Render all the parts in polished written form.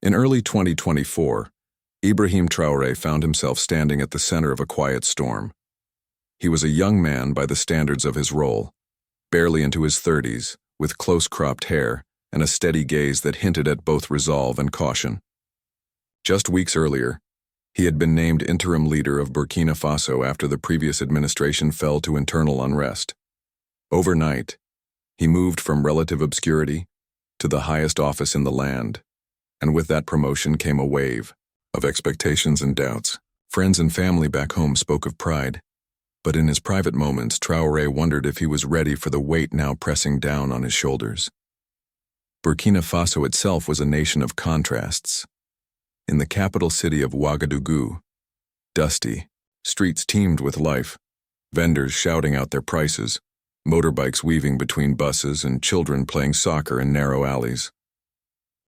In early 2024, Ibrahim Traore found himself standing at the center of a quiet storm. He was a young man by the standards of his role, barely into his 30s, with close-cropped hair and a steady gaze that hinted at both resolve and caution. Just weeks earlier, he had been named interim leader of Burkina Faso after the previous administration fell to internal unrest. Overnight, he moved from relative obscurity to the highest office in the land, and with that promotion came a wave of expectations and doubts. Friends and family back home spoke of pride, but in his private moments, Traore wondered if he was ready for the weight now pressing down on his shoulders. Burkina Faso itself was a nation of contrasts. In the capital city of Ouagadougou, dusty, streets teemed with life, vendors shouting out their prices, motorbikes weaving between buses, and children playing soccer in narrow alleys.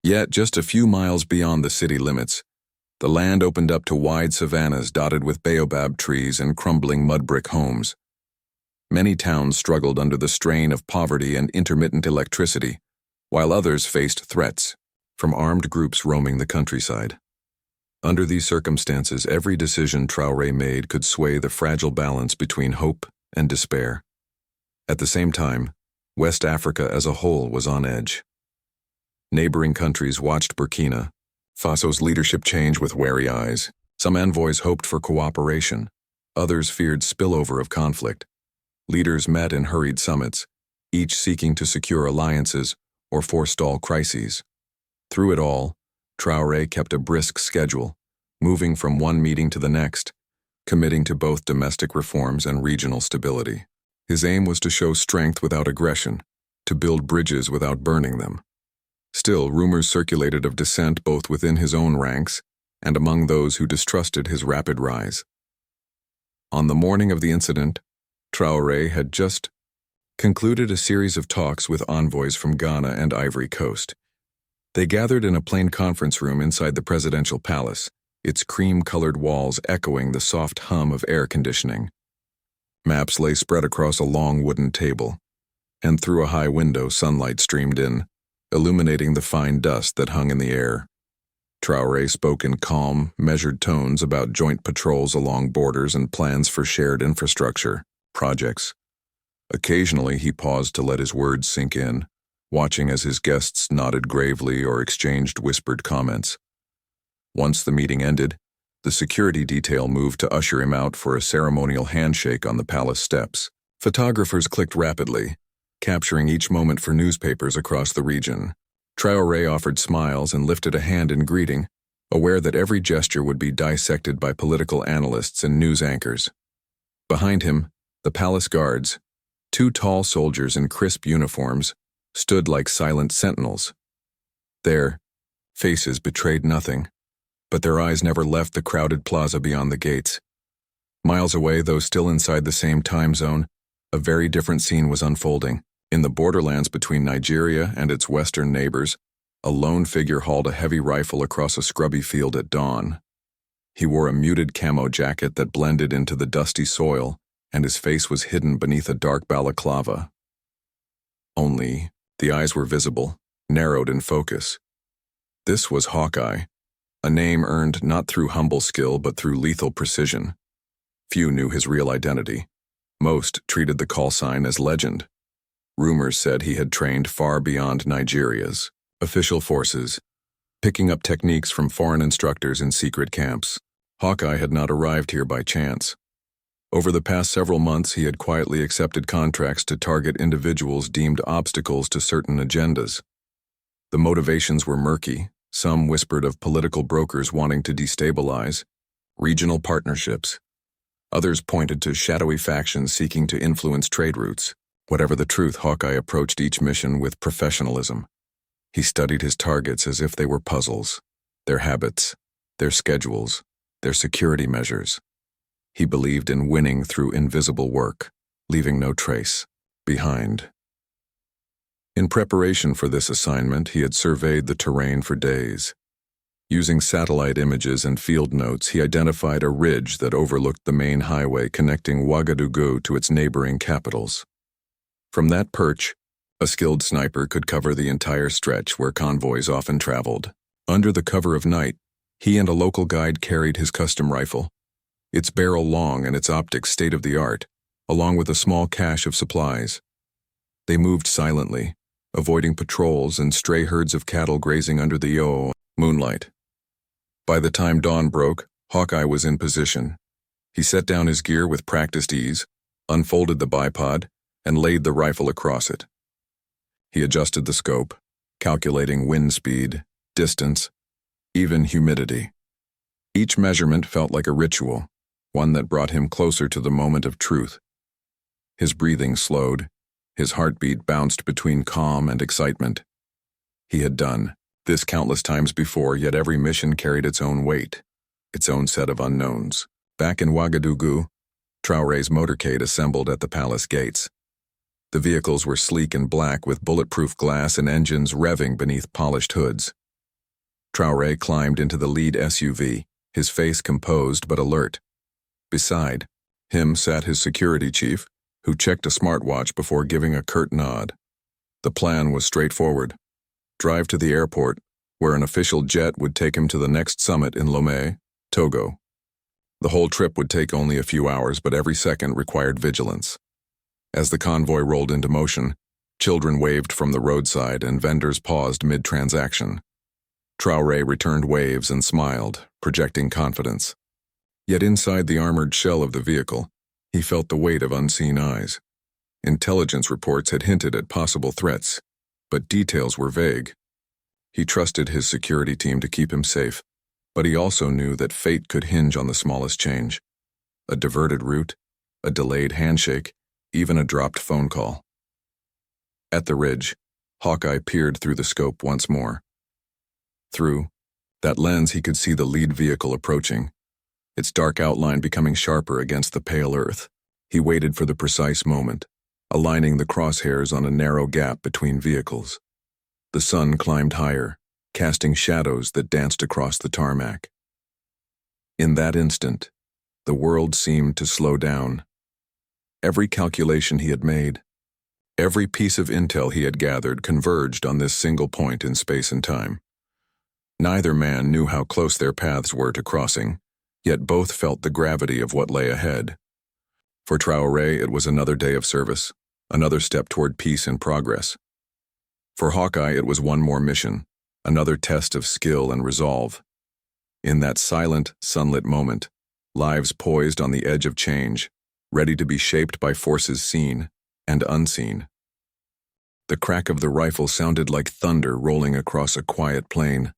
Yet, just a few miles beyond the city limits, the land opened up to wide savannas dotted with baobab trees and crumbling mud brick homes. Many towns struggled under the strain of poverty and intermittent electricity, while others faced threats from armed groups roaming the countryside. Under these circumstances, every decision Traore made could sway the fragile balance between hope and despair. At the same time, West Africa as a whole was on edge. Neighboring countries watched Burkina Faso's leadership change with wary eyes. Some envoys hoped for cooperation, others feared spillover of conflict. Leaders met in hurried summits, each seeking to secure alliances or forestall crises. Through it all, Traore kept a brisk schedule, moving from one meeting to the next, committing to both domestic reforms and regional stability. His aim was to show strength without aggression, to build bridges without burning them. Still, rumors circulated of dissent both within his own ranks and among those who distrusted his rapid rise. On the morning of the incident, Traore had just concluded a series of talks with envoys from Ghana and Ivory Coast. They gathered in a plain conference room inside the presidential palace, its cream-colored walls echoing the soft hum of air conditioning. Maps lay spread across a long wooden table, and through a high window sunlight streamed in, illuminating the fine dust that hung in the air. Traore spoke in calm, measured tones about joint patrols along borders and plans for shared infrastructure projects. Occasionally, he paused to let his words sink in, watching as his guests nodded gravely or exchanged whispered comments. Once the meeting ended, the security detail moved to usher him out for a ceremonial handshake on the palace steps. Photographers clicked rapidly, capturing each moment for newspapers across the region. Traore offered smiles and lifted a hand in greeting, aware that every gesture would be dissected by political analysts and news anchors. Behind him, the palace guards, two tall soldiers in crisp uniforms, stood like silent sentinels. Their faces betrayed nothing, but their eyes never left the crowded plaza beyond the gates. Miles away, though still inside the same time zone, a very different scene was unfolding. In the borderlands between Nigeria and its western neighbors, a lone figure hauled a heavy rifle across a scrubby field at dawn. He wore a muted camo jacket that blended into the dusty soil, and his face was hidden beneath a dark balaclava. Only, the eyes were visible, narrowed in focus. This was Hawkeye, a name earned not through humble skill but through lethal precision. Few knew his real identity. Most treated the call sign as legend. Rumors said he had trained far beyond Nigeria's official forces, picking up techniques from foreign instructors in secret camps. Hawkeye had not arrived here by chance. Over the past several months, he had quietly accepted contracts to target individuals deemed obstacles to certain agendas. The motivations were murky. Some whispered of political brokers wanting to destabilize regional partnerships. Others pointed to shadowy factions seeking to influence trade routes. Whatever the truth, Hawkeye approached each mission with professionalism. He studied his targets as if they were puzzles, their habits, their schedules, their security measures. He believed in winning through invisible work, leaving no trace behind. In preparation for this assignment, he had surveyed the terrain for days. Using satellite images and field notes, he identified a ridge that overlooked the main highway connecting Ouagadougou to its neighboring capitals. From that perch, a skilled sniper could cover the entire stretch where convoys often traveled. Under the cover of night, he and a local guide carried his custom rifle, its barrel long and its optics state-of-the-art, along with a small cache of supplies. They moved silently, avoiding patrols and stray herds of cattle grazing under the moonlight. By the time dawn broke, Hawkeye was in position. He set down his gear with practiced ease, unfolded the bipod, and laid the rifle across it. He adjusted the scope, calculating wind speed, distance, even humidity. Each measurement felt like a ritual, one that brought him closer to the moment of truth. His breathing slowed, his heartbeat bounced between calm and excitement. He had done this countless times before, yet every mission carried its own weight, its own set of unknowns. Back in Ouagadougou, Traore's motorcade assembled at the palace gates. The vehicles were sleek and black with bulletproof glass and engines revving beneath polished hoods. Traore climbed into the lead SUV, his face composed but alert. Beside him sat his security chief, who checked a smartwatch before giving a curt nod. The plan was straightforward. Drive to the airport, where an official jet would take him to the next summit in Lomé, Togo. The whole trip would take only a few hours, but every second required vigilance. As the convoy rolled into motion, children waved from the roadside and vendors paused mid-transaction. Traore returned waves and smiled, projecting confidence. Yet inside the armored shell of the vehicle, he felt the weight of unseen eyes. Intelligence reports had hinted at possible threats, but details were vague. He trusted his security team to keep him safe, but he also knew that fate could hinge on the smallest change. A diverted route, a delayed handshake, even a dropped phone call. At the ridge, Hawkeye peered through the scope once more. Through that lens, he could see the lead vehicle approaching, its dark outline becoming sharper against the pale earth. He waited for the precise moment, aligning the crosshairs on a narrow gap between vehicles. The sun climbed higher, casting shadows that danced across the tarmac. In that instant, the world seemed to slow down. Every calculation he had made, every piece of intel he had gathered converged on this single point in space and time. Neither man knew how close their paths were to crossing, yet both felt the gravity of what lay ahead. For Traore, it was another day of service, another step toward peace and progress. For Hawkeye, it was one more mission, another test of skill and resolve. In that silent, sunlit moment, lives poised on the edge of change, ready to be shaped by forces seen and unseen. The crack of the rifle sounded like thunder rolling across a quiet plain.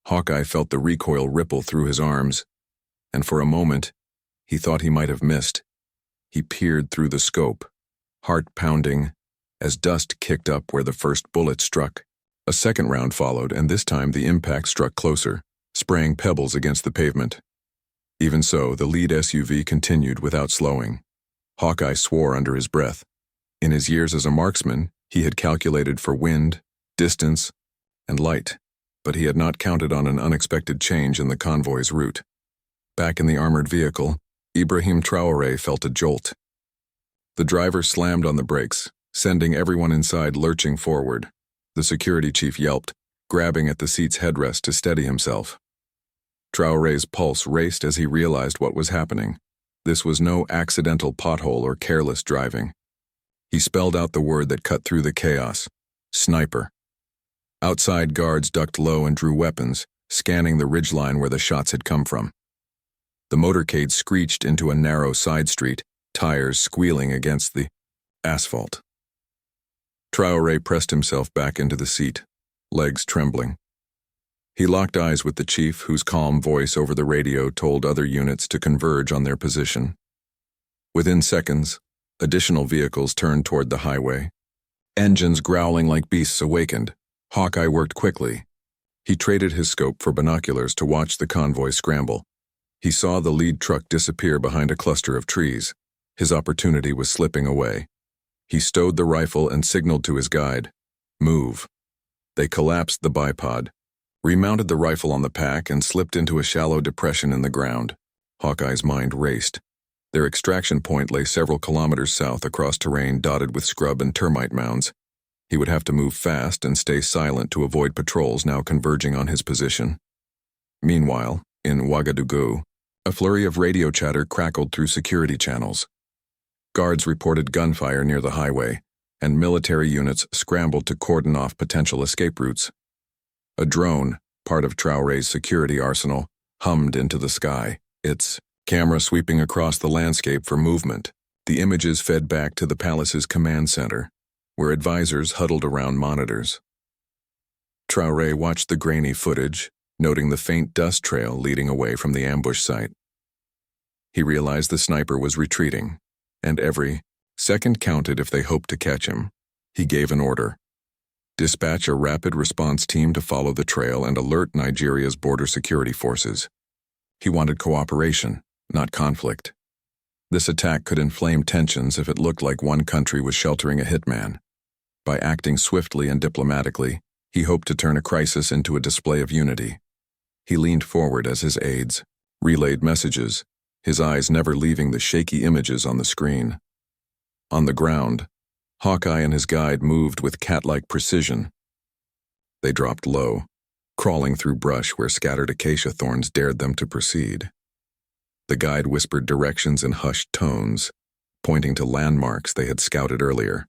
Hawkeye felt the recoil ripple through his arms, and for a moment, he thought he might have missed. He peered through the scope, heart pounding, as dust kicked up where the first bullet struck. A second round followed, and this time the impact struck closer, spraying pebbles against the pavement. Even so, the lead SUV continued without slowing. Hawkeye swore under his breath. In his years as a marksman, he had calculated for wind, distance, and light, but he had not counted on an unexpected change in the convoy's route. Back in the armored vehicle, Ibrahim Traore felt a jolt. The driver slammed on the brakes, sending everyone inside lurching forward. The security chief yelped, grabbing at the seat's headrest to steady himself. Traore's pulse raced as he realized what was happening. This was no accidental pothole or careless driving. He spelled out the word that cut through the chaos: sniper. Outside guards ducked low and drew weapons, scanning the ridgeline where the shots had come from. The motorcade screeched into a narrow side street, tires squealing against the asphalt. Traore pressed himself back into the seat, legs trembling. He locked eyes with the chief, whose calm voice over the radio told other units to converge on their position. Within seconds, additional vehicles turned toward the highway. Engines growling like beasts awakened. Hawkeye worked quickly. He traded his scope for binoculars to watch the convoy scramble. He saw the lead truck disappear behind a cluster of trees. His opportunity was slipping away. He stowed the rifle and signaled to his guide, "Move." They collapsed the bipod, remounted the rifle on the pack, and slipped into a shallow depression in the ground. Hawkeye's mind raced. Their extraction point lay several kilometers south across terrain dotted with scrub and termite mounds. He would have to move fast and stay silent to avoid patrols now converging on his position. Meanwhile, in Ouagadougou, a flurry of radio chatter crackled through security channels. Guards reported gunfire near the highway, and military units scrambled to cordon off potential escape routes. A drone, part of Traore's security arsenal, hummed into the sky, its camera sweeping across the landscape for movement. The images fed back to the palace's command center, where advisors huddled around monitors. Traore watched the grainy footage, noting the faint dust trail leading away from the ambush site. He realized the sniper was retreating, and every second counted if they hoped to catch him. He gave an order: dispatch a rapid response team to follow the trail and alert Nigeria's border security forces. He wanted cooperation, not conflict. This attack could inflame tensions if it looked like one country was sheltering a hitman. By acting swiftly and diplomatically, he hoped to turn a crisis into a display of unity. He leaned forward as his aides relayed messages, his eyes never leaving the shaky images on the screen. On the ground, Hawkeye and his guide moved with cat-like precision. They dropped low, crawling through brush where scattered acacia thorns dared them to proceed. The guide whispered directions in hushed tones, pointing to landmarks they had scouted earlier.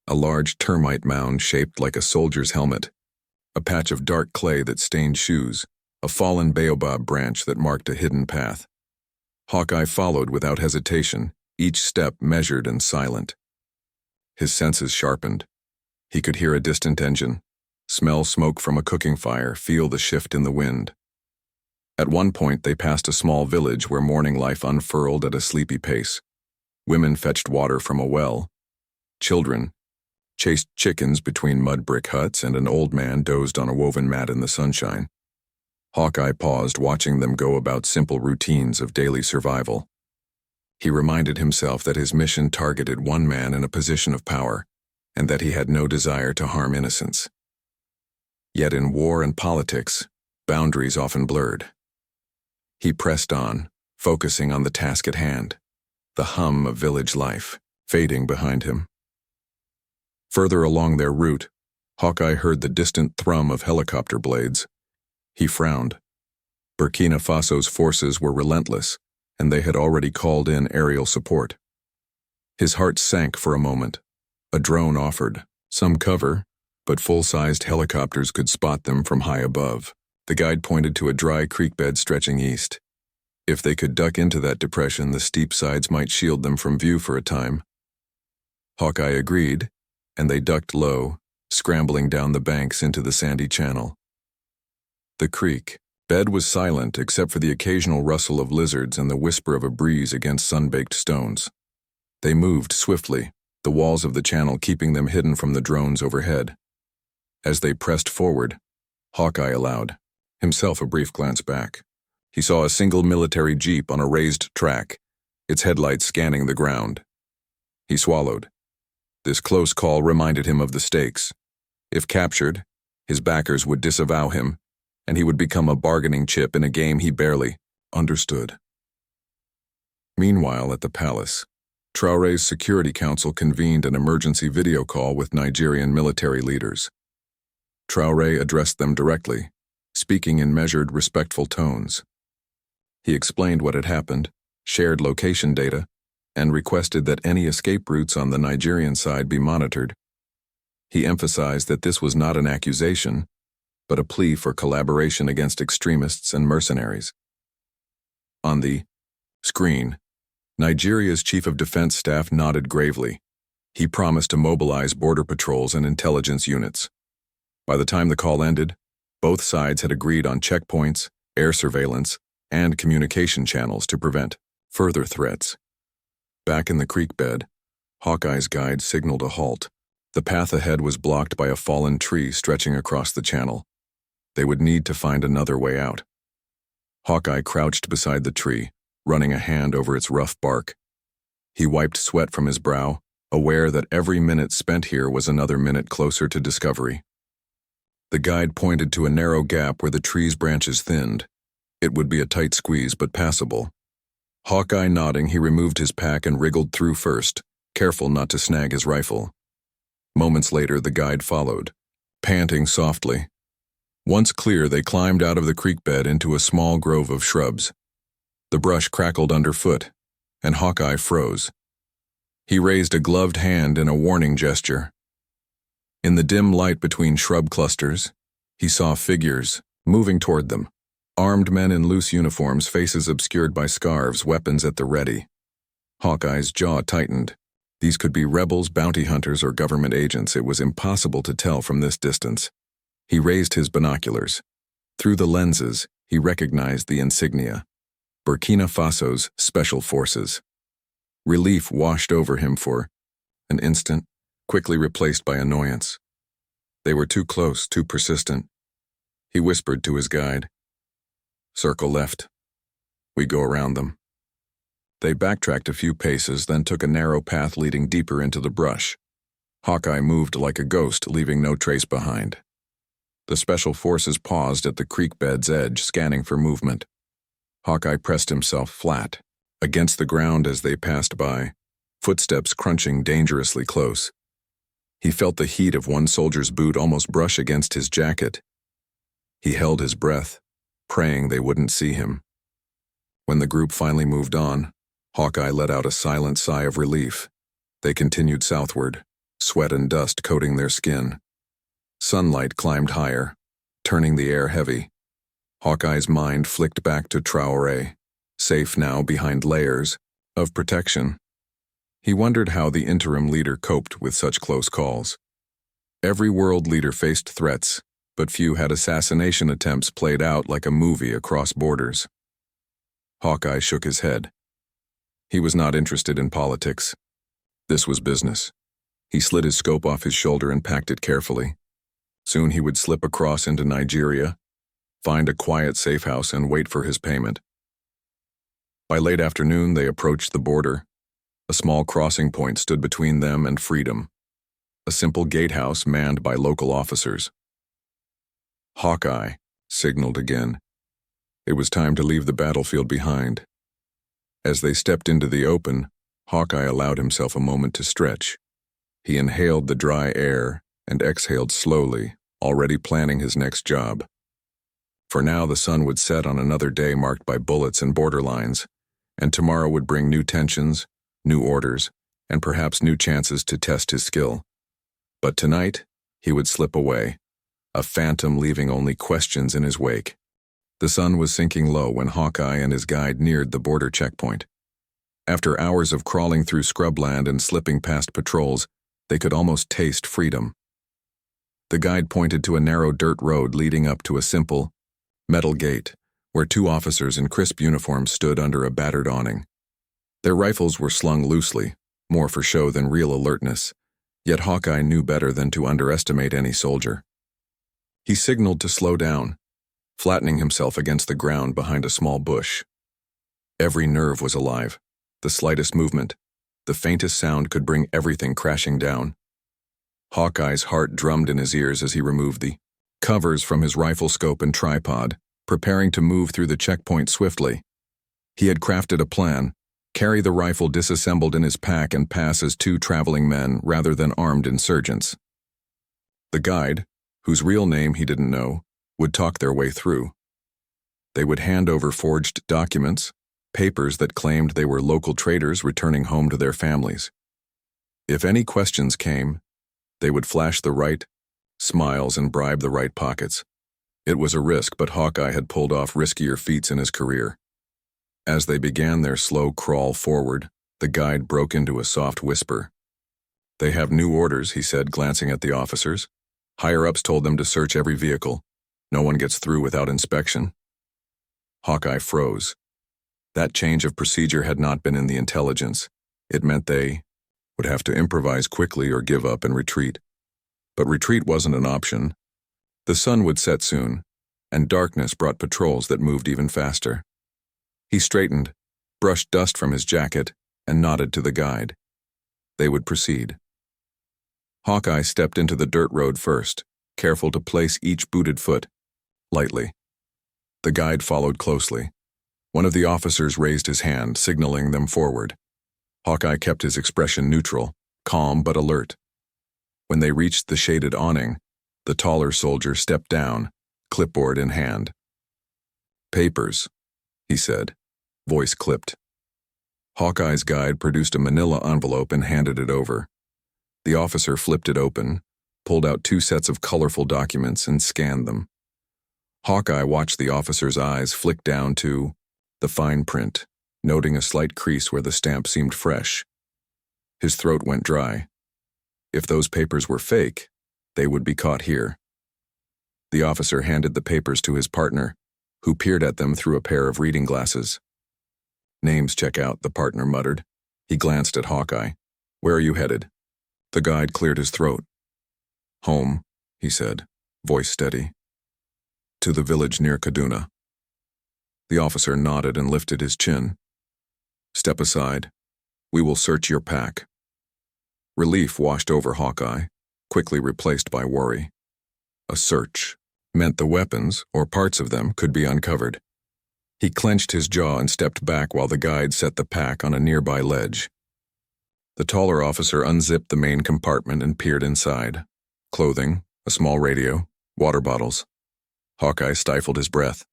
A large termite mound shaped like a soldier's helmet, a patch of dark clay that stained shoes, a fallen baobab branch that marked a hidden path. Hawkeye followed without hesitation, each step measured and silent. His senses sharpened. He could hear a distant engine, smell smoke from a cooking fire, feel the shift in the wind. At one point, they passed a small village where morning life unfurled at a sleepy pace. Women fetched water from a well. Children chased chickens between mud brick huts, and an old man dozed on a woven mat in the sunshine. Hawkeye paused, watching them go about simple routines of daily survival. He reminded himself that his mission targeted one man in a position of power, and that he had no desire to harm innocents. Yet in war and politics, boundaries often blurred. He pressed on, focusing on the task at hand, the hum of village life, fading behind him. Further along their route, Hawkeye heard the distant thrum of helicopter blades. He frowned. Burkina Faso's forces were relentless, and they had already called in aerial support. His heart sank for a moment. A drone offered some cover, but full-sized helicopters could spot them from high above. The guide pointed to a dry creek bed stretching east. If they could duck into that depression, the steep sides might shield them from view for a time. Hawkeye agreed, and they ducked low, scrambling down the banks into the sandy channel. The creek bed was silent except for the occasional rustle of lizards and the whisper of a breeze against sun-baked stones. They moved swiftly, the walls of the channel keeping them hidden from the drones overhead. As they pressed forward, Hawkeye allowed himself a brief glance back. He saw a single military jeep on a raised track, its headlights scanning the ground. He swallowed. This close call reminded him of the stakes. If captured, his backers would disavow him, and he would become a bargaining chip in a game he barely understood. Meanwhile, at the palace, Traore's Security Council convened an emergency video call with Nigerian military leaders. Traore addressed them directly, speaking in measured, respectful tones. He explained what had happened, shared location data, and requested that any escape routes on the Nigerian side be monitored. He emphasized that this was not an accusation, but a plea for collaboration against extremists and mercenaries. On the screen, Nigeria's Chief of Defense Staff nodded gravely. He promised to mobilize border patrols and intelligence units. By the time the call ended, both sides had agreed on checkpoints, air surveillance, and communication channels to prevent further threats. Back in the creek bed, Hawkeye's guide signaled a halt. The path ahead was blocked by a fallen tree stretching across the channel. They would need to find another way out. Hawkeye crouched beside the tree, running a hand over its rough bark. He wiped sweat from his brow, aware that every minute spent here was another minute closer to discovery. The guide pointed to a narrow gap where the tree's branches thinned. It would be a tight squeeze, but passable. Hawkeye nodding, he removed his pack and wriggled through first, careful not to snag his rifle. Moments later, the guide followed, panting softly. Once clear, they climbed out of the creek bed into a small grove of shrubs. The brush crackled underfoot, and Hawkeye froze. He raised a gloved hand in a warning gesture. In the dim light between shrub clusters, he saw figures moving toward them. Armed men in loose uniforms, faces obscured by scarves, weapons at the ready. Hawkeye's jaw tightened. These could be rebels, bounty hunters, or government agents. It was impossible to tell from this distance. He raised his binoculars. Through the lenses, he recognized the insignia. Burkina Faso's Special Forces. Relief washed over him for an instant, quickly replaced by annoyance. They were too close, too persistent. He whispered to his guide. "Circle left. We go around them." They backtracked a few paces, then took a narrow path leading deeper into the brush. Hawkeye moved like a ghost, leaving no trace behind. The Special Forces paused at the creek bed's edge, scanning for movement. Hawkeye pressed himself flat against the ground as they passed by, footsteps crunching dangerously close. He felt the heat of one soldier's boot almost brush against his jacket. He held his breath, praying they wouldn't see him. When the group finally moved on, Hawkeye let out a silent sigh of relief. They continued southward, sweat and dust coating their skin. Sunlight climbed higher, turning the air heavy. Hawkeye's mind flicked back to Traore, safe now behind layers of protection. He wondered how the interim leader coped with such close calls. Every world leader faced threats, but few had assassination attempts played out like a movie across borders. Hawkeye shook his head. He was not interested in politics. This was business. He slid his scope off his shoulder and packed it carefully. Soon he would slip across into Nigeria, find a quiet safe house, and wait for his payment. By late afternoon, they approached the border. A small crossing point stood between them and freedom. A simple gatehouse manned by local officers. Hawkeye signaled again. It was time to leave the battlefield behind. As they stepped into the open, Hawkeye allowed himself a moment to stretch. He inhaled the dry air and exhaled slowly, already planning his next job. For now, the sun would set on another day marked by bullets and borderlines, and tomorrow would bring new tensions, new orders, and perhaps new chances to test his skill. But tonight, he would slip away, a phantom leaving only questions in his wake. The sun was sinking low when Hawkeye and his guide neared the border checkpoint. After hours of crawling through scrubland and slipping past patrols, they could almost taste freedom. The guide pointed to a narrow dirt road leading up to a simple, metal gate, where two officers in crisp uniforms stood under a battered awning. Their rifles were slung loosely, more for show than real alertness, yet Hawkeye knew better than to underestimate any soldier. He signaled to slow down, flattening himself against the ground behind a small bush. Every nerve was alive. The slightest movement, the faintest sound could bring everything crashing down. Hawkeye's heart drummed in his ears as he removed the covers from his rifle scope and tripod, preparing to move through the checkpoint swiftly. He had crafted a plan: carry the rifle disassembled in his pack and pass as two traveling men rather than armed insurgents. The guide, whose real name he didn't know, would talk their way through. They would hand over forged documents, papers that claimed they were local traders returning home to their families. If any questions came, they would flash the right smiles and bribe the right pockets. It was a risk, but Hawkeye had pulled off riskier feats in his career. As they began their slow crawl forward, the guide broke into a soft whisper. "They have new orders," he said, glancing at the officers. "Higher-ups told them to search every vehicle. No one gets through without inspection." Hawkeye froze. That change of procedure had not been in the intelligence. It meant they would have to improvise quickly or give up and retreat. But retreat wasn't an option. The sun would set soon, and darkness brought patrols that moved even faster. He straightened, brushed dust from his jacket, and nodded to the guide. They would proceed. Hawkeye stepped into the dirt road first, careful to place each booted foot lightly. The guide followed closely. One of the officers raised his hand, signaling them forward. Hawkeye kept his expression neutral, calm but alert. When they reached the shaded awning, the taller soldier stepped down, clipboard in hand. "Papers," he said, voice clipped. Hawkeye's guide produced a manila envelope and handed it over. The officer flipped it open, pulled out 2 sets of colorful documents and scanned them. Hawkeye watched the officer's eyes flick down to the fine print, noting a slight crease where the stamp seemed fresh. His throat went dry. If those papers were fake, they would be caught here. The officer handed the papers to his partner, who peered at them through a pair of reading glasses. "Names check out," the partner muttered. He glanced at Hawkeye. "Where are you headed?" The guide cleared his throat. "Home," he said, voice steady. "To the village near Kaduna." The officer nodded and lifted his chin. "Step aside. We will search your pack." Relief washed over Hawkeye, quickly replaced by worry. A search meant the weapons, or parts of them, could be uncovered. He clenched his jaw and stepped back while the guide set the pack on a nearby ledge. The taller officer unzipped the main compartment and peered inside. Clothing, a small radio, water bottles. Hawkeye stifled his breath.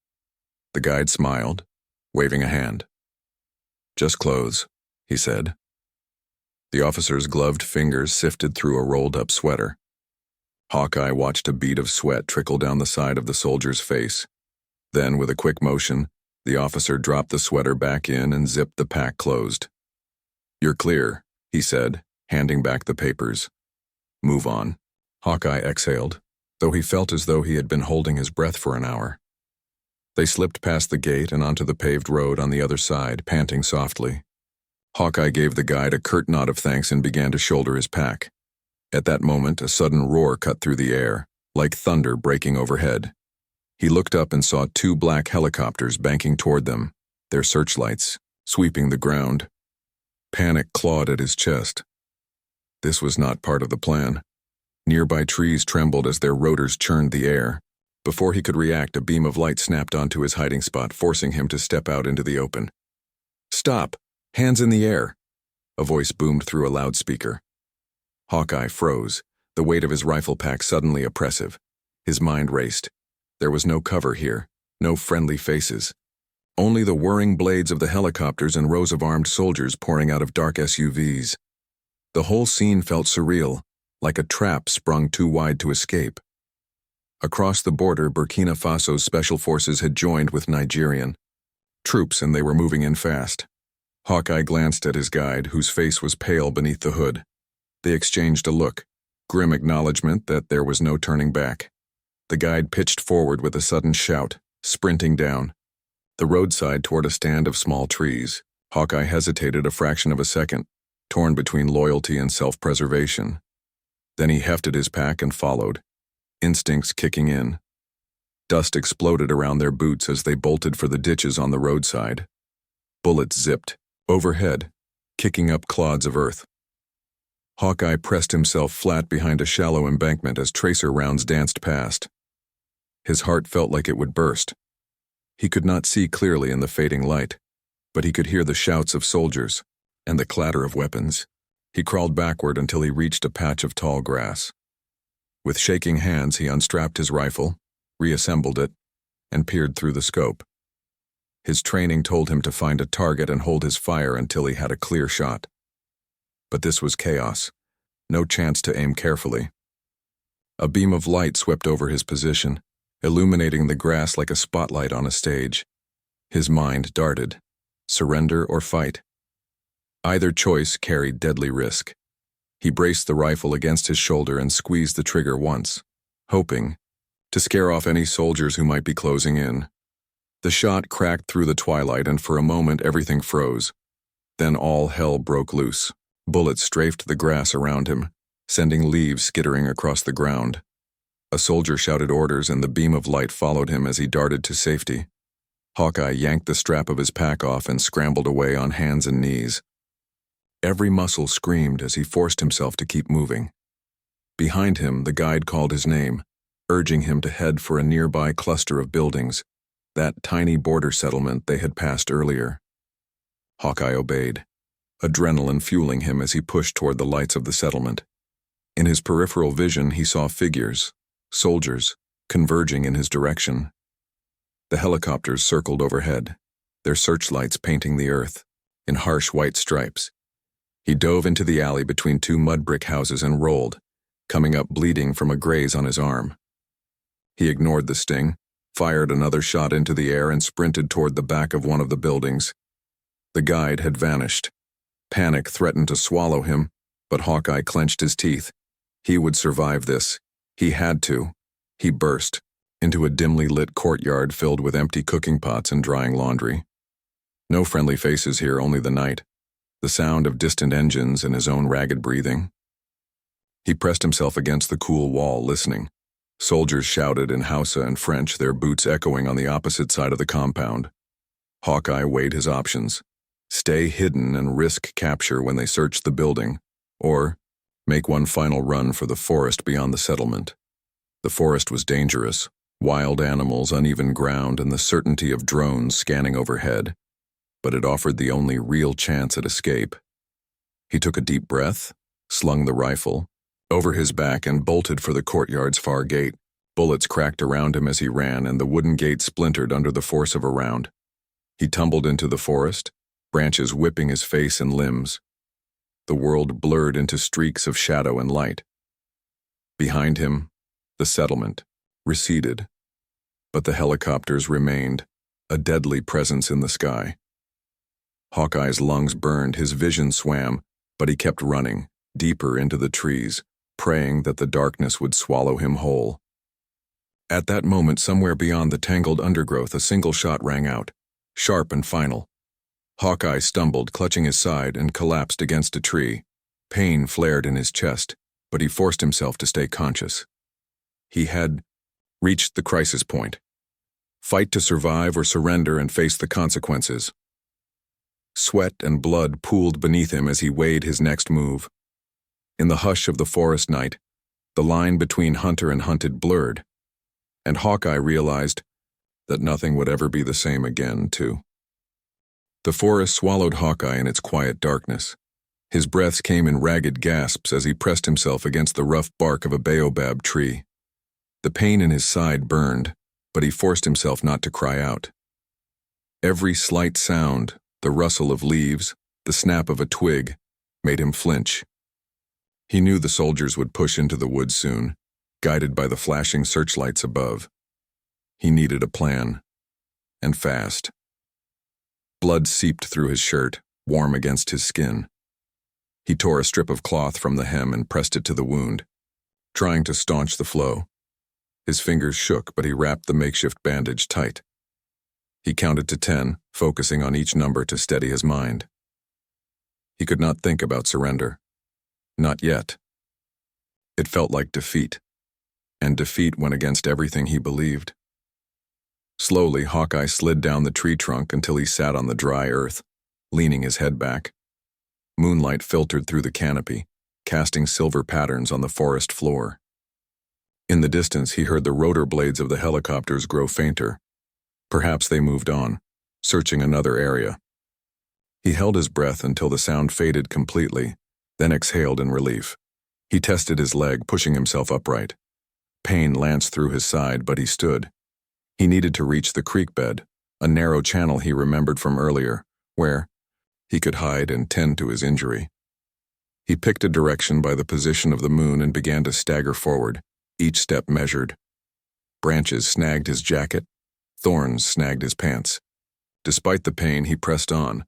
The guide smiled, waving a hand. "Just clothes," he said. The officer's gloved fingers sifted through a rolled-up sweater. Hawkeye watched a bead of sweat trickle down the side of the soldier's face. Then, with a quick motion, the officer dropped the sweater back in and zipped the pack closed. "You're clear," he said, handing back the papers. "Move on." Hawkeye exhaled, though he felt as though he had been holding his breath for an hour. They slipped past the gate and onto the paved road on the other side, panting softly. Hawkeye gave the guide a curt nod of thanks and began to shoulder his pack. At that moment, a sudden roar cut through the air, like thunder breaking overhead. He looked up and saw 2 black helicopters banking toward them, their searchlights sweeping the ground. Panic clawed at his chest. This was not part of the plan. Nearby trees trembled as their rotors churned the air. Before he could react, a beam of light snapped onto his hiding spot, forcing him to step out into the open. "Stop! Hands in the air!" a voice boomed through a loudspeaker. Hawkeye froze, the weight of his rifle pack suddenly oppressive. His mind raced. There was no cover here, no friendly faces. Only the whirring blades of the helicopters and rows of armed soldiers pouring out of dark SUVs. The whole scene felt surreal, like a trap sprung too wide to escape. Across the border, Burkina Faso's special forces had joined with Nigerian troops, and they were moving in fast. Hawkeye glanced at his guide, whose face was pale beneath the hood. They exchanged a look, grim acknowledgement that there was no turning back. The guide pitched forward with a sudden shout, sprinting down the roadside toward a stand of small trees. Hawkeye hesitated a fraction of a second, torn between loyalty and self-preservation. Then he hefted his pack and followed, instincts kicking in. Dust exploded around their boots as they bolted for the ditches on the roadside. Bullets zipped overhead, kicking up clods of earth. Hawkeye pressed himself flat behind a shallow embankment as tracer rounds danced past. His heart felt like it would burst. He could not see clearly in the fading light, but he could hear the shouts of soldiers and the clatter of weapons. He crawled backward until he reached a patch of tall grass. With shaking hands, he unstrapped his rifle, reassembled it, and peered through the scope. His training told him to find a target and hold his fire until he had a clear shot. But this was chaos, no chance to aim carefully. A beam of light swept over his position, illuminating the grass like a spotlight on a stage. His mind darted, surrender or fight. Either choice carried deadly risk. He braced the rifle against his shoulder and squeezed the trigger once, hoping to scare off any soldiers who might be closing in. The shot cracked through the twilight, and for a moment everything froze. Then all hell broke loose. Bullets strafed the grass around him, sending leaves skittering across the ground. A soldier shouted orders, and the beam of light followed him as he darted to safety. Hawkeye yanked the strap of his pack off and scrambled away on hands and knees. Every muscle screamed as he forced himself to keep moving. Behind him, the guide called his name, urging him to head for a nearby cluster of buildings, that tiny border settlement they had passed earlier. Hawkeye obeyed, adrenaline fueling him as he pushed toward the lights of the settlement. In his peripheral vision, he saw figures, soldiers, converging in his direction. The helicopters circled overhead, their searchlights painting the earth in harsh white stripes. He dove into the alley between two mud brick houses and rolled, coming up bleeding from a graze on his arm. He ignored the sting, fired another shot into the air, and sprinted toward the back of one of the buildings. The guide had vanished. Panic threatened to swallow him, but Hawkeye clenched his teeth. He would survive this. He had to. He burst into a dimly lit courtyard filled with empty cooking pots and drying laundry. No friendly faces here, only the night, the sound of distant engines and his own ragged breathing. He pressed himself against the cool wall, listening. Soldiers shouted in Hausa and French, their boots echoing on the opposite side of the compound. Hawkeye weighed his options. Stay hidden and risk capture when they searched the building, or make one final run for the forest beyond the settlement. The forest was dangerous, wild animals, uneven ground, and the certainty of drones scanning overhead, but it offered the only real chance at escape. He took a deep breath, slung the rifle over his back, and bolted for the courtyard's far gate. Bullets cracked around him as he ran, and the wooden gate splintered under the force of a round. He tumbled into the forest, branches whipping his face and limbs. The world blurred into streaks of shadow and light. Behind him, the settlement receded, but the helicopters remained, a deadly presence in the sky. Hawkeye's lungs burned, his vision swam, but he kept running, deeper into the trees, praying that the darkness would swallow him whole. At that moment, somewhere beyond the tangled undergrowth, a single shot rang out, sharp and final. Hawkeye stumbled, clutching his side, and collapsed against a tree. Pain flared in his chest, but he forced himself to stay conscious. He had reached the crisis point. Fight to survive or surrender and face the consequences. Sweat and blood pooled beneath him as he weighed his next move. In the hush of the forest night, the line between hunter and hunted blurred, and Hawkeye realized that nothing would ever be the same again, too. The forest swallowed Hawkeye in its quiet darkness. His breaths came in ragged gasps as he pressed himself against the rough bark of a baobab tree. The pain in his side burned, but he forced himself not to cry out. Every slight sound, the rustle of leaves, the snap of a twig, made him flinch. He knew the soldiers would push into the woods soon, guided by the flashing searchlights above. He needed a plan, and fast. Blood seeped through his shirt, warm against his skin. He tore a strip of cloth from the hem and pressed it to the wound, trying to staunch the flow. His fingers shook, but he wrapped the makeshift bandage tight. He counted to 10, focusing on each number to steady his mind. He could not think about surrender. Not yet. It felt like defeat, and defeat went against everything he believed. Slowly, Hawkeye slid down the tree trunk until he sat on the dry earth, leaning his head back. Moonlight filtered through the canopy, casting silver patterns on the forest floor. In the distance, he heard the rotor blades of the helicopters grow fainter. Perhaps they moved on, searching another area. He held his breath until the sound faded completely, then exhaled in relief. He tested his leg, pushing himself upright. Pain lanced through his side, but he stood. He needed to reach the creek bed, a narrow channel he remembered from earlier, where he could hide and tend to his injury. He picked a direction by the position of the moon and began to stagger forward, each step measured. Branches snagged his jacket, thorns snagged his pants. Despite the pain, he pressed on,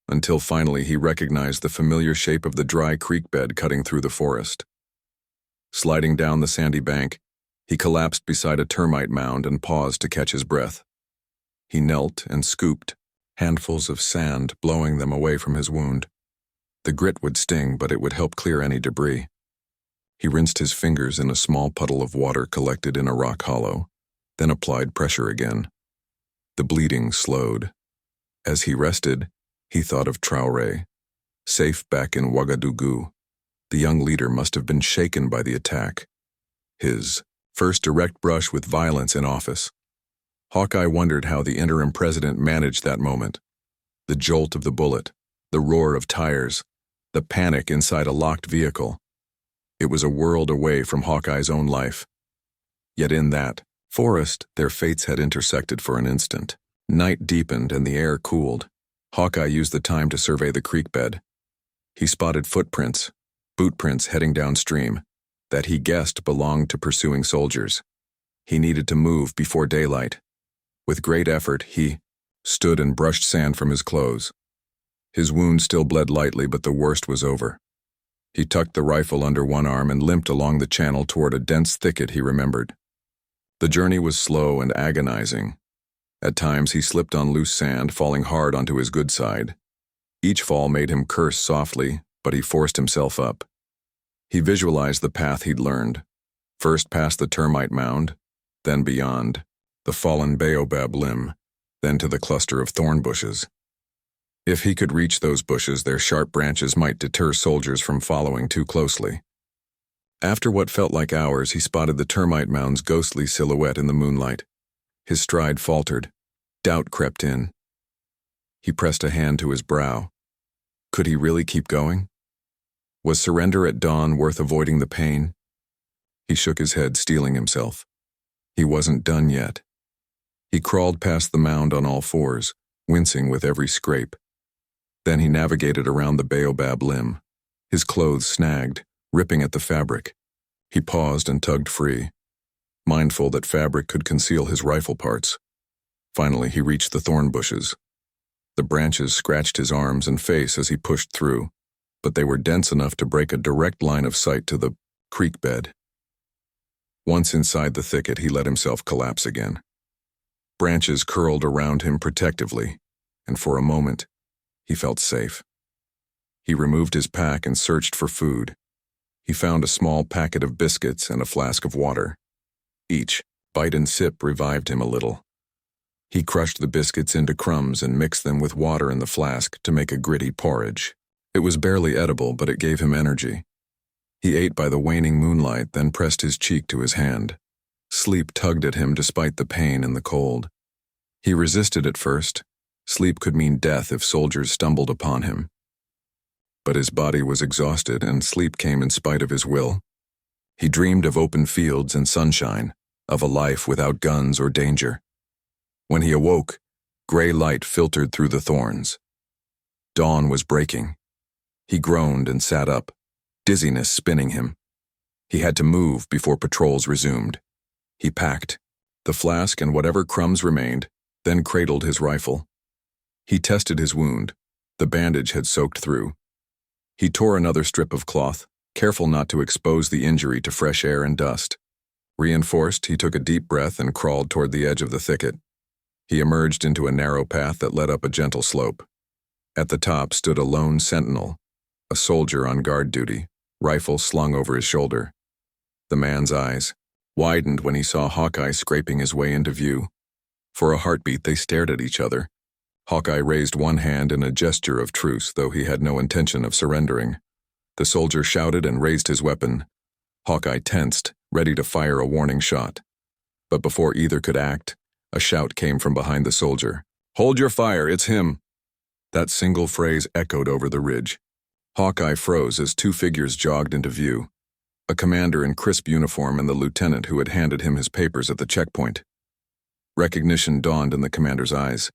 until finally he recognized the familiar shape of the dry creek bed cutting through the forest. Sliding down the sandy bank, he collapsed beside a termite mound and paused to catch his breath. He knelt and scooped, handfuls of sand blowing them away from his wound. The grit would sting, but it would help clear any debris. He rinsed his fingers in a small puddle of water collected in a rock hollow, then applied pressure again. The bleeding slowed. As he rested, he thought of Traore. Safe back in Ouagadougou, the young leader must have been shaken by the attack. His first direct brush with violence in office. Hawkeye wondered how the interim president managed that moment. The jolt of the bullet, the roar of tires, the panic inside a locked vehicle. It was a world away from Hawkeye's own life. Yet in that forest, their fates had intersected for an instant. Night deepened and the air cooled. Hawkeye used the time to survey the creek bed. He spotted footprints, boot prints heading downstream, that he guessed belonged to pursuing soldiers. He needed to move before daylight. With great effort, he stood and brushed sand from his clothes. His wound still bled lightly, but the worst was over. He tucked the rifle under one arm and limped along the channel toward a dense thicket he remembered. The journey was slow and agonizing. At times he slipped on loose sand, falling hard onto his good side. Each fall made him curse softly, but he forced himself up. He visualized the path he'd learned, first past the termite mound, then beyond, the fallen baobab limb, then to the cluster of thorn bushes. If he could reach those bushes, their sharp branches might deter soldiers from following too closely. After what felt like hours, he spotted the termite mound's ghostly silhouette in the moonlight. His stride faltered. Doubt crept in. He pressed a hand to his brow. Could he really keep going? Was surrender at dawn worth avoiding the pain? He shook his head, steeling himself. He wasn't done yet. He crawled past the mound on all fours, wincing with every scrape. Then he navigated around the baobab limb. His clothes snagged, ripping at the fabric. He paused and tugged free, mindful that fabric could conceal his rifle parts. Finally, he reached the thorn bushes. The branches scratched his arms and face as he pushed through, but they were dense enough to break a direct line of sight to the creek bed. Once inside the thicket, he let himself collapse again. Branches curled around him protectively, and for a moment, he felt safe. He removed his pack and searched for food. He found a small packet of biscuits and a flask of water. Each bite and sip revived him a little. He crushed the biscuits into crumbs and mixed them with water in the flask to make a gritty porridge. It was barely edible, but it gave him energy. He ate by the waning moonlight, then pressed his cheek to his hand. Sleep tugged at him despite the pain and the cold. He resisted at first. Sleep could mean death if soldiers stumbled upon him. But his body was exhausted, and sleep came in spite of his will. He dreamed of open fields and sunshine, of a life without guns or danger. When he awoke, gray light filtered through the thorns. Dawn was breaking. He groaned and sat up, dizziness spinning him. He had to move before patrols resumed. He packed the flask and whatever crumbs remained, then cradled his rifle. He tested his wound. The bandage had soaked through. He tore another strip of cloth, careful not to expose the injury to fresh air and dust. Reinforced, he took a deep breath and crawled toward the edge of the thicket. He emerged into a narrow path that led up a gentle slope. At the top stood a lone sentinel, a soldier on guard duty, rifle slung over his shoulder. The man's eyes widened when he saw Hawkeye scraping his way into view. For a heartbeat, they stared at each other. Hawkeye raised one hand in a gesture of truce, though he had no intention of surrendering. The soldier shouted and raised his weapon. Hawkeye tensed, ready to fire a warning shot. But before either could act, a shout came from behind the soldier. "Hold your fire, it's him!" That single phrase echoed over the ridge. Hawkeye froze as two figures jogged into view. A commander in crisp uniform and the lieutenant who had handed him his papers at the checkpoint. Recognition dawned in the commander's eyes.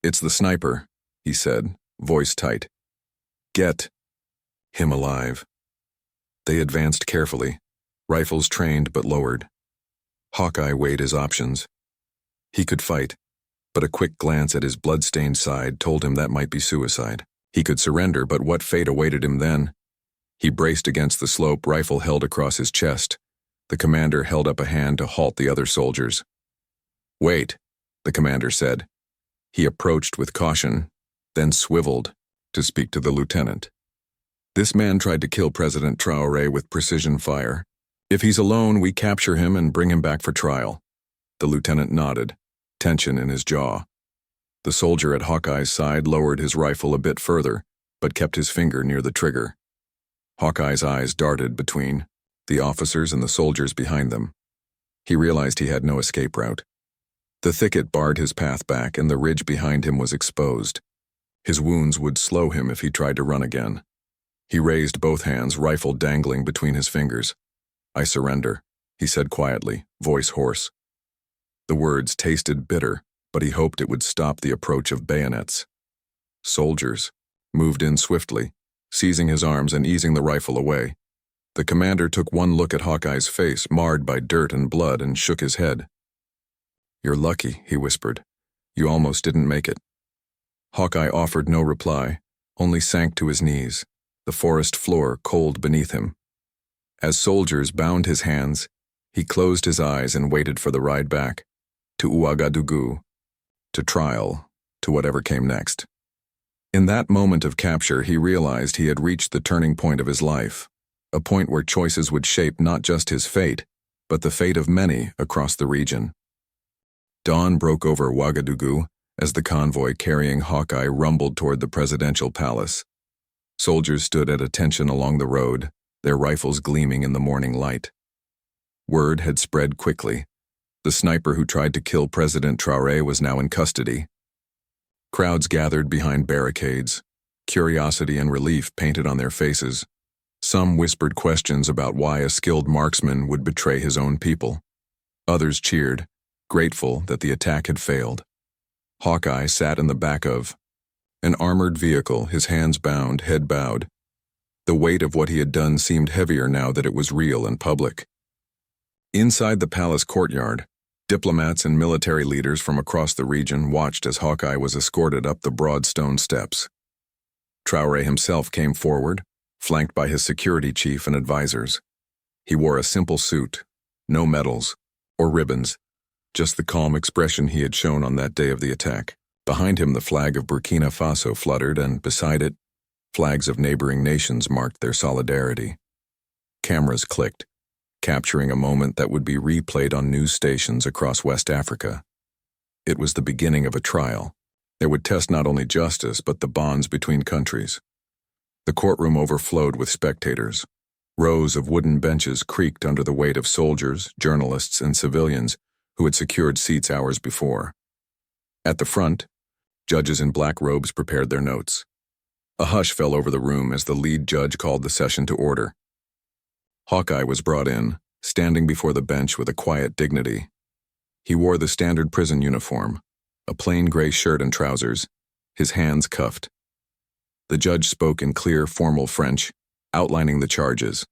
"It's the sniper," he said, voice tight. "Get him alive." They advanced carefully, rifles trained but lowered. Hawkeye weighed his options. He could fight, but a quick glance at his blood-stained side told him that might be suicide. He could surrender, but what fate awaited him then? He braced against the slope, rifle held across his chest. The commander held up a hand to halt the other soldiers. "Wait," the commander said. He approached with caution, then swiveled to speak to the lieutenant. "This man tried to kill President Traore with precision fire. If he's alone, we capture him and bring him back for trial." The lieutenant nodded, tension in his jaw. The soldier at Hawkeye's side lowered his rifle a bit further, but kept his finger near the trigger. Hawkeye's eyes darted between the officers and the soldiers behind them. He realized he had no escape route. The thicket barred his path back, and the ridge behind him was exposed. His wounds would slow him if he tried to run again. He raised both hands, rifle dangling between his fingers. "I surrender," he said quietly, voice hoarse. The words tasted bitter, but he hoped it would stop the approach of bayonets. Soldiers moved in swiftly, seizing his arms and easing the rifle away. The commander took one look at Hawkeye's face, marred by dirt and blood, and shook his head. "You're lucky," he whispered. "You almost didn't make it." Hawkeye offered no reply, only sank to his knees, the forest floor cold beneath him. As soldiers bound his hands, he closed his eyes and waited for the ride back, to Ouagadougou, to trial, to whatever came next. In that moment of capture, he realized he had reached the turning point of his life, a point where choices would shape not just his fate, but the fate of many across the region. Dawn broke over Ouagadougou as the convoy carrying Hawkeye rumbled toward the presidential palace. Soldiers stood at attention along the road, their rifles gleaming in the morning light. Word had spread quickly. The sniper who tried to kill President Traore was now in custody. Crowds gathered behind barricades, curiosity and relief painted on their faces. Some whispered questions about why a skilled marksman would betray his own people. Others cheered, grateful that the attack had failed. Hawkeye sat in the back of an armored vehicle, his hands bound, head bowed. The weight of what he had done seemed heavier now that it was real and public. Inside the palace courtyard, diplomats and military leaders from across the region watched as Hawkeye was escorted up the broad stone steps. Traore himself came forward, flanked by his security chief and advisors. He wore a simple suit, no medals or ribbons, just the calm expression he had shown on that day of the attack. Behind him, the flag of Burkina Faso fluttered, and beside it, flags of neighboring nations marked their solidarity. Cameras clicked, capturing a moment that would be replayed on news stations across West Africa. It was the beginning of a trial. They would test not only justice, but the bonds between countries. The courtroom overflowed with spectators. Rows of wooden benches creaked under the weight of soldiers, journalists, and civilians who had secured seats hours before. At the front, judges in black robes prepared their notes. A hush fell over the room as the lead judge called the session to order. Hawkeye was brought in, standing before the bench with a quiet dignity. He wore the standard prison uniform, a plain gray shirt and trousers, his hands cuffed. The judge spoke in clear, formal French, outlining the charges: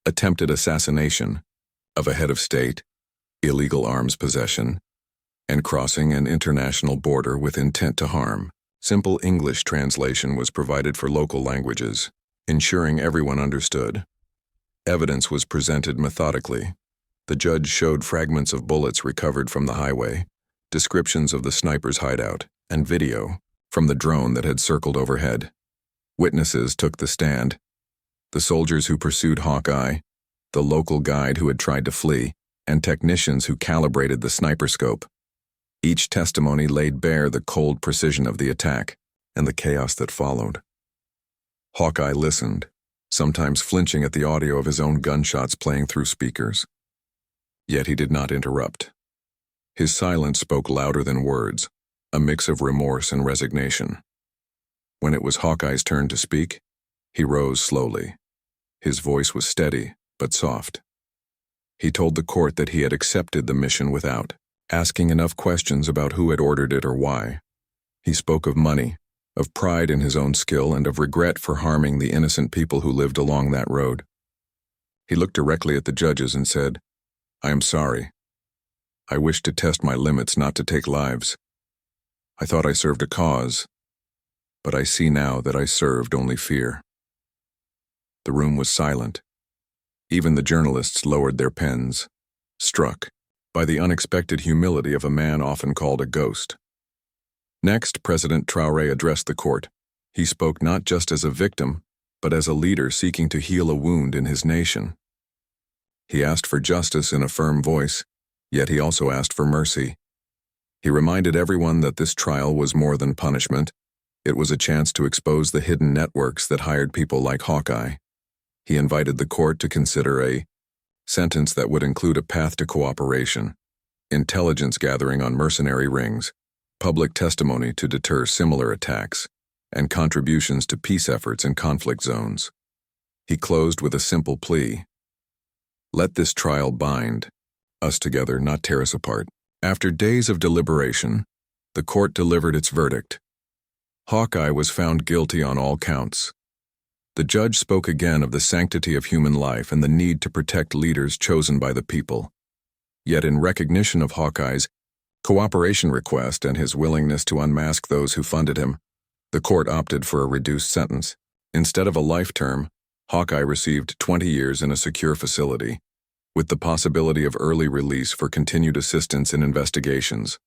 attempted assassination of a head of state, illegal arms possession, and crossing an international border with intent to harm. Simple English translation was provided for local languages, ensuring everyone understood. Evidence was presented methodically. The judge showed fragments of bullets recovered from the highway, descriptions of the sniper's hideout, and video from the drone that had circled overhead. Witnesses took the stand: the soldiers who pursued Hawkeye, the local guide who had tried to flee, and technicians who calibrated the sniper scope. Each testimony laid bare the cold precision of the attack and the chaos that followed. Hawkeye listened, sometimes flinching at the audio of his own gunshots playing through speakers. Yet he did not interrupt. His silence spoke louder than words, a mix of remorse and resignation. When it was Hawkeye's turn to speak, he rose slowly. His voice was steady, but soft. He told the court that he had accepted the mission without asking enough questions about who had ordered it or why. He spoke of money, of pride in his own skill, and of regret for harming the innocent people who lived along that road. He looked directly at the judges and said, "I am sorry. I wished to test my limits, not to take lives. I thought I served a cause, but I see now that I served only fear." The room was silent. Even the journalists lowered their pens, struck by the unexpected humility of a man often called a ghost. Next, President Traore addressed the court. He spoke not just as a victim, but as a leader seeking to heal a wound in his nation. He asked for justice in a firm voice, yet he also asked for mercy. He reminded everyone that this trial was more than punishment. It was a chance to expose the hidden networks that hired people like Hawkeye. He invited the court to consider a sentence that would include a path to cooperation, intelligence gathering on mercenary rings, public testimony to deter similar attacks, and contributions to peace efforts in conflict zones. He closed with a simple plea: "Let this trial bind us together, not tear us apart." After days of deliberation, the court delivered its verdict. Hawkeye was found guilty on all counts. The judge spoke again of the sanctity of human life and the need to protect leaders chosen by the people. Yet in recognition of Hawkeye's cooperation request and his willingness to unmask those who funded him, the court opted for a reduced sentence. Instead of a life term, Hawkeye received 20 years in a secure facility, with the possibility of early release for continued assistance in investigations.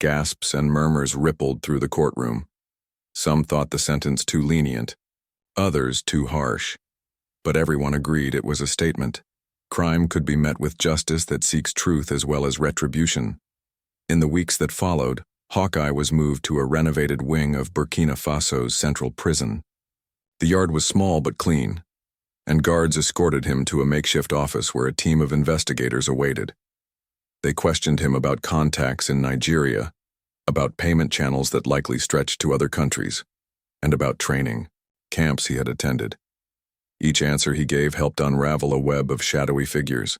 Gasps and murmurs rippled through the courtroom. Some thought the sentence too lenient, others too harsh. But everyone agreed it was a statement. Crime could be met with justice that seeks truth as well as retribution. In the weeks that followed, Hawkeye was moved to a renovated wing of Burkina Faso's central prison. The yard was small but clean, and guards escorted him to a makeshift office where a team of investigators awaited. They questioned him about contacts in Nigeria, about payment channels that likely stretched to other countries, and about training camps he had attended. Each answer he gave helped unravel a web of shadowy figures.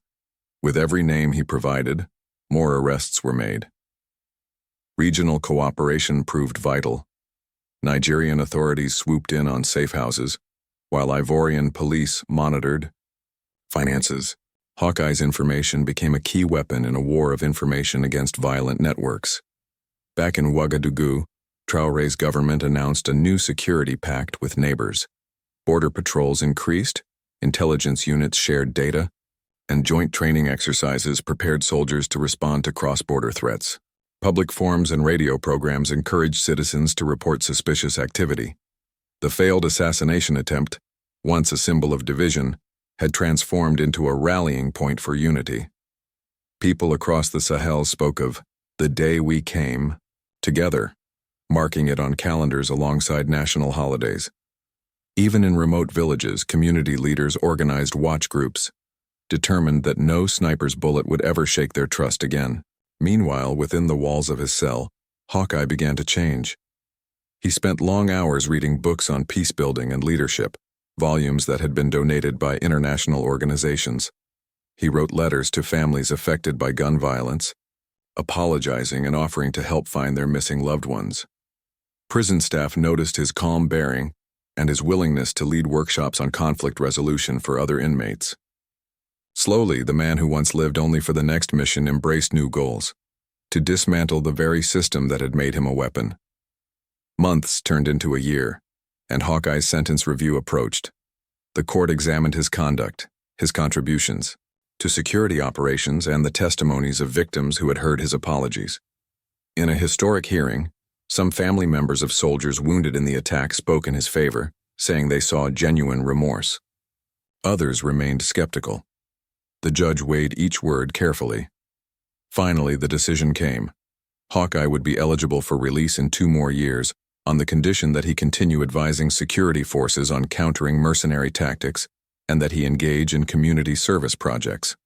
With every name he provided, more arrests were made. Regional cooperation proved vital. Nigerian authorities swooped in on safe houses, while Ivorian police monitored finances. Hawkeye's information became a key weapon in a war of information against violent networks. Back in Ouagadougou, Traore's government announced a new security pact with neighbors. Border patrols increased, intelligence units shared data, and joint training exercises prepared soldiers to respond to cross-border threats. Public forums and radio programs encouraged citizens to report suspicious activity. The failed assassination attempt, once a symbol of division, had transformed into a rallying point for unity. People across the Sahel spoke of the day we came together, marking it on calendars alongside national holidays. Even in remote villages, community leaders organized watch groups, determined that no sniper's bullet would ever shake their trust again. Meanwhile, within the walls of his cell, Hawkeye began to change. He spent long hours reading books on peace-building and leadership, volumes that had been donated by international organizations. He wrote letters to families affected by gun violence, apologizing and offering to help find their missing loved ones. Prison staff noticed his calm bearing and his willingness to lead workshops on conflict resolution for other inmates. Slowly, the man who once lived only for the next mission embraced new goals: to dismantle the very system that had made him a weapon. Months turned into a year, and Hawkeye's sentence review approached. The court examined his conduct, his contributions to security operations, and the testimonies of victims who had heard his apologies. In a historic hearing, some family members of soldiers wounded in the attack spoke in his favor, saying they saw genuine remorse. Others remained skeptical. The judge weighed each word carefully. Finally, the decision came. Hawkeye would be eligible for release in 2 more years, on the condition that he continue advising security forces on countering mercenary tactics and that he engage in community service projects.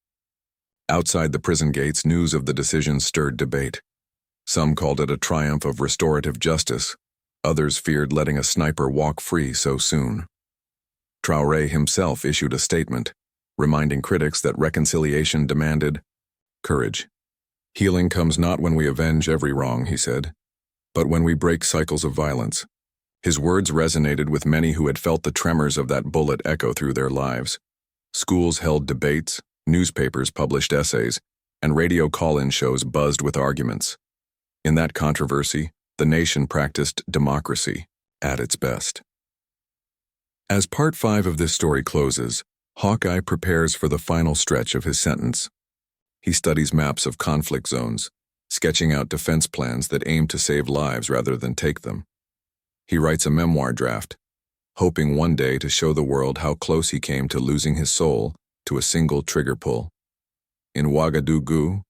Outside the prison gates, news of the decision stirred debate. Some called it a triumph of restorative justice. Others feared letting a sniper walk free so soon. Traore himself issued a statement, reminding critics that reconciliation demanded courage. "Healing comes not when we avenge every wrong," he said, "but when we break cycles of violence." His words resonated with many who had felt the tremors of that bullet echo through their lives. Schools held debates, newspapers published essays, and radio call-in shows buzzed with arguments. In that controversy, the nation practiced democracy at its best. As Part 5 of this story closes, Hawkeye prepares for the final stretch of his sentence. He studies maps of conflict zones, sketching out defense plans that aim to save lives rather than take them. He writes a memoir draft, hoping one day to show the world how close he came to losing his soul to a single trigger pull. In Ouagadougou,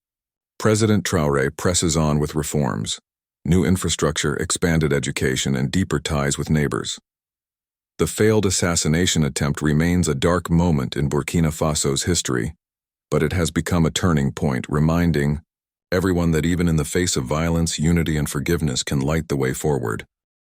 President Traore presses on with reforms, new infrastructure, expanded education, and deeper ties with neighbors. The failed assassination attempt remains a dark moment in Burkina Faso's history, but it has become a turning point, reminding everyone that even in the face of violence, unity and forgiveness can light the way forward.